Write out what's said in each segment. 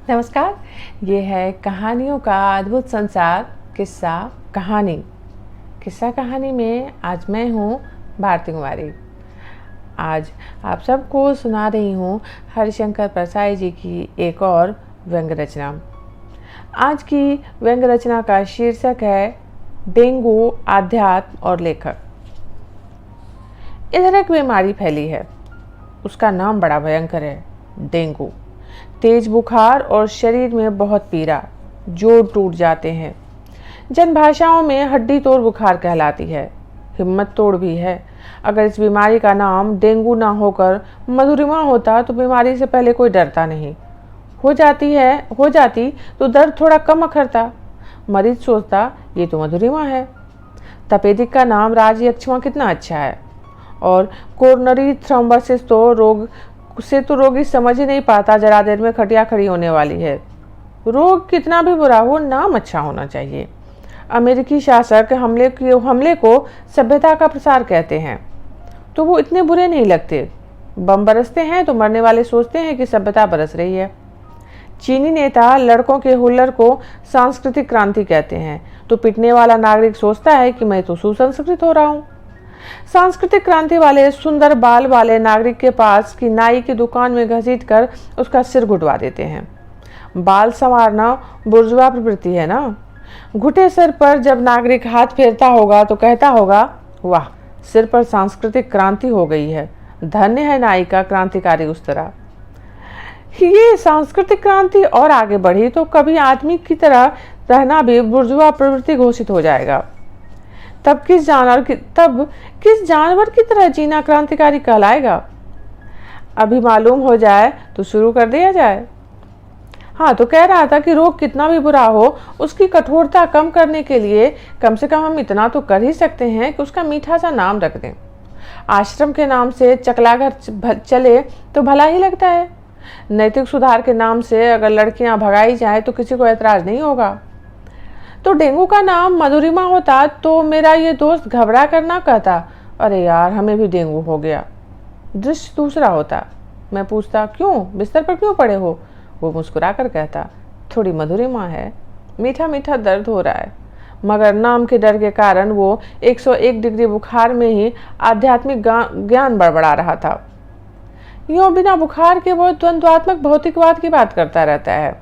नमस्कार। ये है कहानियों का अद्भुत संसार किस्सा कहानी। किस्सा कहानी में आज मैं हूँ भारती कुमारी। आज आप सबको सुना रही हूँ हरिशंकर परसाई जी की एक और व्यंग्य रचना। आज की व्यंग्य रचना का शीर्षक है डेंगू, आध्यात्म और लेखक। इधर एक बीमारी फैली है, उसका नाम बड़ा भयंकर है, डेंगू। तेज बुखार और शरीर में बहुत पीड़ा, जोड़ टूट जाते हैं। जन भाषाओं में हड्डी तोड़ बुखार कहलाती है, हिम्मत तोड़ भी है। अगर इस बीमारी का नाम डेंगू ना होकर मधुरिमा होता तो बीमारी से पहले कोई डरता नहीं। हो जाती तो दर्द थोड़ा कम अखरता। मरीज सोचता ये तो मधुरिमा है। तपेदिक का नाम राजयक्षमा कितना अच्छा है। और कोरोनरी थ्रोम्बोसिस तो रोगी समझ ही नहीं पाता, जरा देर में खटिया खड़ी होने वाली है। रोग कितना भी बुरा हो, नाम अच्छा होना चाहिए। अमेरिकी शासक हमले को सभ्यता का प्रसार कहते हैं तो वो इतने बुरे नहीं लगते। बम बरसते हैं तो मरने वाले सोचते हैं कि सभ्यता बरस रही है। चीनी नेता लड़कों के हुल्लड़ को सांस्कृतिक क्रांति कहते हैं तो पिटने वाला नागरिक सोचता है कि मैं तो सुसंस्कृत हो रहा हूँ। सांस्कृतिक क्रांति वाले सुंदर बाल वाले नागरिक के पास की नाई की दुकान में घसीट कर उसका सिर घुटवा देते हैं। बाल संवारना बुर्जुआ प्रवृत्ति है ना। घुटे सिर पर जब नागरिक हाथ फेरता होगा तो कहता होगा, वाह, सिर पर सांस्कृतिक क्रांति हो गई है, धन्य है नाई का क्रांतिकारी उस तरह। ये सांस्कृतिक क्रांति और आगे बढ़ी तो कभी आदमी की तरह रहना भी बुर्जुआ प्रवृत्ति घोषित हो जाएगा। तब किस जानवर की तरह जीना क्रांतिकारी कहलाएगा। अभी मालूम हो जाए तो शुरू कर दिया जाए। हाँ, तो कह रहा था कि रोग कितना भी बुरा हो, उसकी कठोरता कम करने के लिए कम से कम हम इतना तो कर ही सकते हैं कि उसका मीठा सा नाम रख दें। आश्रम के नाम से चकलाघर चले तो भला ही लगता है। नैतिक सुधार के नाम से अगर लड़कियां भगाई जाए तो किसी को ऐतराज नहीं होगा। तो डेंगू का नाम मधुरिमा होता तो मेरा ये दोस्त घबरा कर ना कहता, अरे यार हमें भी डेंगू हो गया। दृश्य दूसरा होता। मैं पूछता, क्यों, बिस्तर पर क्यों पड़े हो? वो मुस्कुरा कर कहता, थोड़ी मधुरिमा है, मीठा मीठा दर्द हो रहा है। मगर नाम के डर के कारण वो 101 डिग्री बुखार में ही आध्यात्मिक ज्ञान बड़बड़ा रहा था। यूं बिना बुखार के वो द्वंद्वात्मक भौतिकवाद की बात करता रहता है।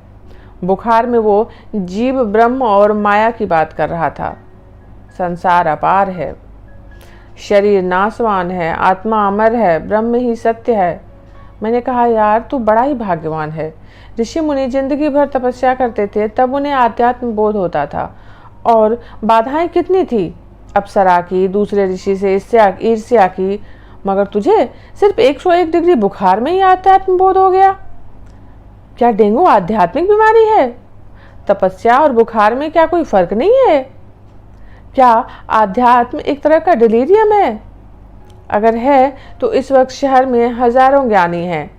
बुखार में वो जीव, ब्रह्म और माया की बात कर रहा था। संसार अपार है, शरीर नाशवान है, आत्मा अमर है, ब्रह्म ही सत्य है। मैंने कहा, यार तू बड़ा ही भाग्यवान है। ऋषि मुनि जिंदगी भर तपस्या करते थे, तब उन्हें आध्यात्म बोध होता था। और बाधाएं कितनी थी, अप्सरा की, दूसरे ऋषि से ईर्ष्या की। मगर तुझे सिर्फ 101 डिग्री बुखार में ही आध्यात्म बोध हो गया। क्या डेंगू आध्यात्मिक बीमारी है? तपस्या और बुखार में क्या कोई फर्क नहीं है? क्या आध्यात्म एक तरह का डिलीरियम है? अगर है तो इस वक्त शहर में हजारों ज्ञानी हैं,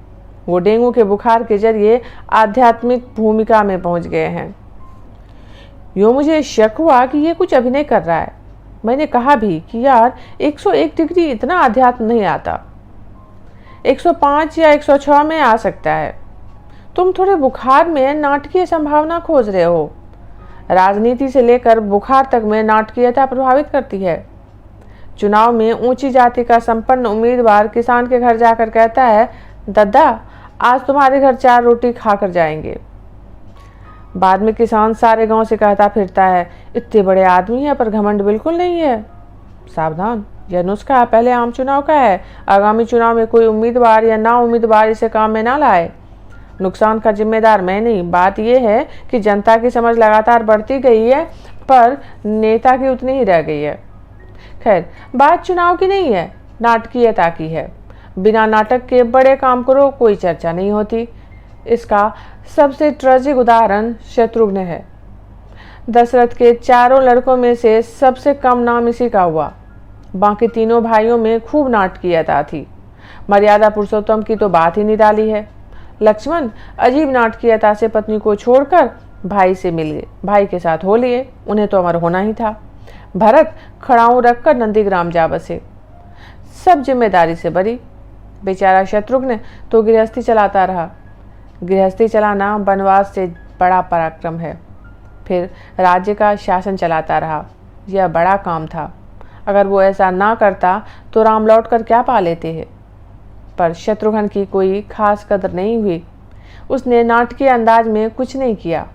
वो डेंगू के बुखार के जरिए आध्यात्मिक भूमिका में पहुंच गए हैं। यूं मुझे शक हुआ कि ये कुछ अभिनय कर रहा है। मैंने कहा भी कि यार 101 डिग्री इतना आध्यात्म नहीं आता, 105 या 106 में आ सकता है। तुम थोड़े बुखार में नाटकीय संभावना खोज रहे हो। राजनीति से लेकर बुखार तक में नाटकीयता प्रभावित करती है। चुनाव में ऊंची जाति का संपन्न उम्मीदवार किसान के घर जाकर कहता है, दद्दा आज तुम्हारे घर 4 रोटी खाकर जाएंगे। बाद में किसान सारे गांव से कहता फिरता है, इतने बड़े आदमी है पर घमंड बिल्कुल नहीं है। सावधान, यह नुस्खा पहले आम चुनाव का है। आगामी चुनाव में कोई उम्मीदवार या ना उम्मीदवार इसे काम में ना लाए। नुकसान का जिम्मेदार मैं नहीं। बात यह है कि जनता की समझ लगातार बढ़ती गई है पर नेता की उतनी ही रह गई है। खैर, बात चुनाव की नहीं है, नाटकीयता की है। बिना नाटक के बड़े काम करो, कोई चर्चा नहीं होती। इसका सबसे ट्रेजिक उदाहरण शत्रुघ्न है। दशरथ के 4 लड़कों में से सबसे कम नाम इसी का हुआ। बाकी तीनों भाइयों में खूब नाटकीयता थी। मर्यादा पुरुषोत्तम की तो बात ही निराली है। लक्ष्मण अजीब नाटकीयता से पत्नी को छोड़कर भाई से मिल गए, भाई के साथ हो लिए, उन्हें तो अमर होना ही था। भरत खड़ाऊं रखकर नंदीग्राम जा बसे, सब जिम्मेदारी से बरी। बेचारा शत्रुघ्न तो गृहस्थी चलाता रहा। गृहस्थी चलाना वनवास से बड़ा पराक्रम है। फिर राज्य का शासन चलाता रहा, यह बड़ा काम था। अगर वो ऐसा ना करता तो राम लौट कर क्या पा लेते हैं। पर शत्रुघ्न की कोई खास कदर नहीं हुई। उसने नाटकीय अंदाज में कुछ नहीं किया।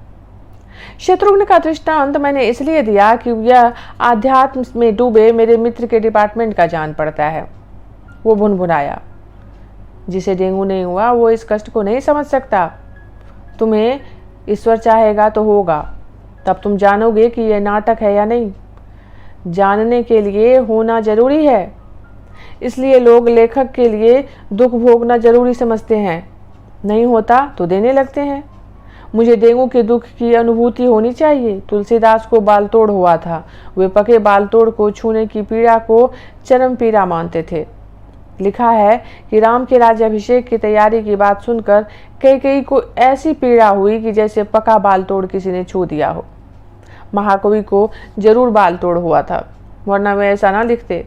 शत्रुघ्न का दृष्टांत मैंने इसलिए दिया कि यह आध्यात्म में डूबे मेरे मित्र के डिपार्टमेंट का जान पड़ता है। वो भुनभुनाया, जिसे डेंगू नहीं हुआ वो इस कष्ट को नहीं समझ सकता। तुम्हें ईश्वर चाहेगा तो होगा, तब तुम जानोगे कि यह नाटक है या नहीं। जानने के लिए होना जरूरी है, इसलिए लोग लेखक के लिए दुख भोगना जरूरी समझते हैं। नहीं होता तो देने लगते हैं। मुझे डेंगू के दुख की अनुभूति होनी चाहिए। तुलसीदास को बालतोड़ हुआ था। वे पके बालतोड़ को छूने की पीड़ा को चरम पीड़ा मानते थे। लिखा है कि राम के राज्याभिषेक की तैयारी की बात सुनकर कैकेयी को ऐसी पीड़ा हुई कि जैसे पका बालतोड़ किसी ने छू दिया हो। महाकवि को जरूर बालतोड़ हुआ था, वरना वे ऐसा ना लिखते।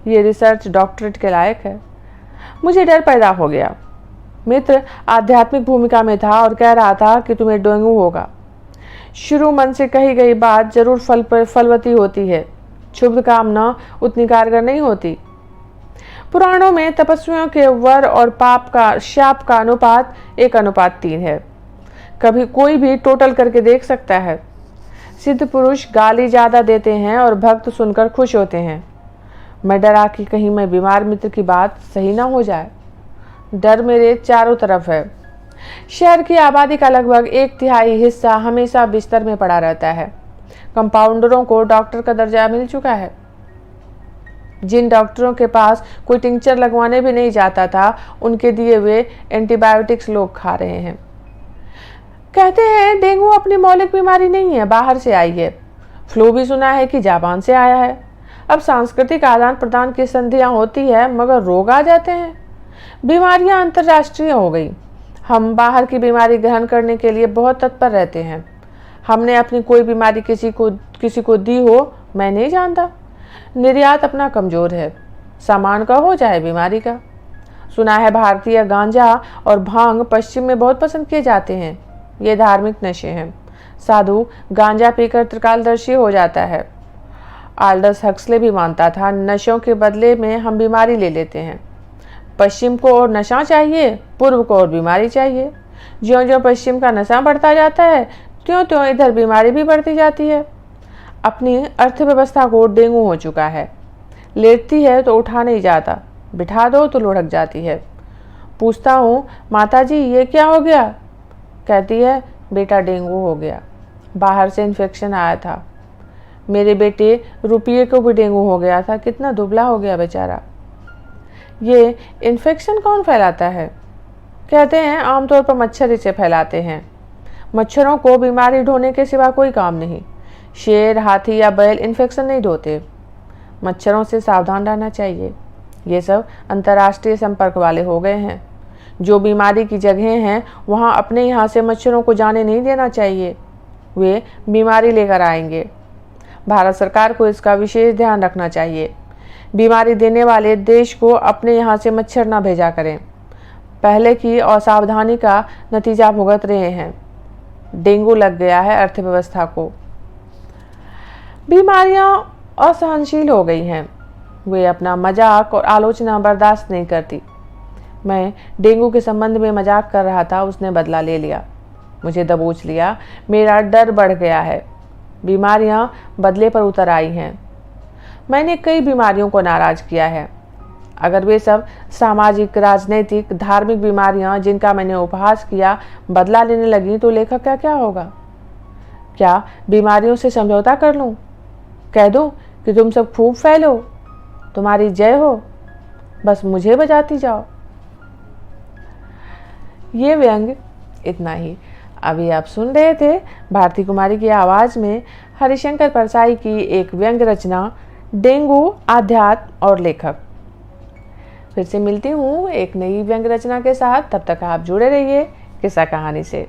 ये रिसर्च डॉक्टरेट के लायक है। मुझे डर पैदा हो गया। मित्र आध्यात्मिक भूमिका में था और कह रहा था कि तुम्हें डेंगू होगा। शुरू मन से कही गई बात जरूर फलवती होती है। क्षुब्ध कामना उतनी कारगर नहीं होती। पुराणों में तपस्वियों के वर और पाप का शाप का अनुपात 1:3 है। कभी कोई भी टोटल करके देख सकता है। सिद्ध पुरुष गाली ज्यादा देते हैं और भक्त सुनकर खुश होते हैं। मैं डरा कि कहीं मैं बीमार मित्र की बात सही ना हो जाए। डर मेरे चारों तरफ है। शहर की आबादी का लगभग 1/3 हिस्सा हमेशा बिस्तर में पड़ा रहता है। कंपाउंडरों को डॉक्टर का दर्जा मिल चुका है। जिन डॉक्टरों के पास कोई टिंचर लगवाने भी नहीं जाता था, उनके दिए हुए एंटीबायोटिक्स लोग खा रहे हैं। कहते हैं डेंगू अपनी मौलिक बीमारी नहीं है, बाहर से आई है। फ्लू भी सुना है कि जापान से आया है। अब सांस्कृतिक आदान प्रदान की संधियां होती है, मगर रोग आ जाते हैं। बीमारियां अंतर्राष्ट्रीय हो गई। हम बाहर की बीमारी ग्रहण करने के लिए बहुत तत्पर रहते हैं। हमने अपनी कोई बीमारी किसी को दी हो, मैं नहीं जानता। निर्यात अपना कमजोर है, सामान का हो चाहे बीमारी का। सुना है भारतीय गांजा और भांग पश्चिम में बहुत पसंद किए जाते हैं। ये धार्मिक नशे हैं। साधु गांजा पीकर त्रिकालदर्शी हो जाता है। आल्डस हक्सले भी मानता था, नशों के बदले में हम बीमारी ले लेते हैं। पश्चिम को और नशा चाहिए, पूर्व को और बीमारी चाहिए। ज्यों ज्यों पश्चिम का नशा बढ़ता जाता है, त्यों त्यों इधर बीमारी भी बढ़ती जाती है। अपनी अर्थव्यवस्था को डेंगू हो चुका है। लेटती है तो उठा नहीं जाता, बिठा दो तो लुढ़क जाती है। पूछता हूँ, माताजी ये क्या हो गया? कहती है, बेटा डेंगू हो गया, बाहर से इन्फेक्शन आया था। मेरे बेटे रुपये को भी डेंगू हो गया था, कितना दुबला हो गया बेचारा। ये इन्फेक्शन कौन फैलाता है? कहते हैं आमतौर पर मच्छर इसे फैलाते हैं। मच्छरों को बीमारी ढोने के सिवा कोई काम नहीं। शेर, हाथी या बैल इन्फेक्शन नहीं ढोते। मच्छरों से सावधान रहना चाहिए। ये सब अंतर्राष्ट्रीय संपर्क वाले हो गए हैं। जो बीमारी की जगहें हैं वहाँ अपने यहाँ से मच्छरों को जाने नहीं देना चाहिए। वे बीमारी लेकर आएंगे। भारत सरकार को इसका विशेष ध्यान रखना चाहिए। बीमारी देने वाले देश को अपने यहाँ से मच्छर न भेजा करें। पहले की असावधानी का नतीजा भुगत रहे हैं। डेंगू लग गया है अर्थव्यवस्था को। बीमारियां असहनशील हो गई हैं। वे अपना मजाक और आलोचना बर्दाश्त नहीं करती। मैं डेंगू के संबंध में मजाक कर रहा था, उसने बदला ले लिया, मुझे दबोच लिया। मेरा डर बढ़ गया है। बीमारियां बदले पर उतर आई हैं। मैंने कई बीमारियों को नाराज किया है। अगर वे सब सामाजिक, राजनीतिक, धार्मिक बीमारियां जिनका मैंने उपहास किया बदला लेने लगी तो लेखक का क्या होगा? क्या बीमारियों से समझौता कर लूं? कह दूं कि तुम सब खूब फैलो, तुम्हारी जय हो, बस मुझे बजाती जाओ। ये व्यंग इतना ही। अभी आप सुन रहे थे भारती कुमारी की आवाज में हरिशंकर परसाई की एक व्यंग रचना डेंगू, आध्यात्म और लेखक। फिर से मिलती हूँ एक नई व्यंग रचना के साथ। तब तक आप जुड़े रहिए किस्सा कहानी से।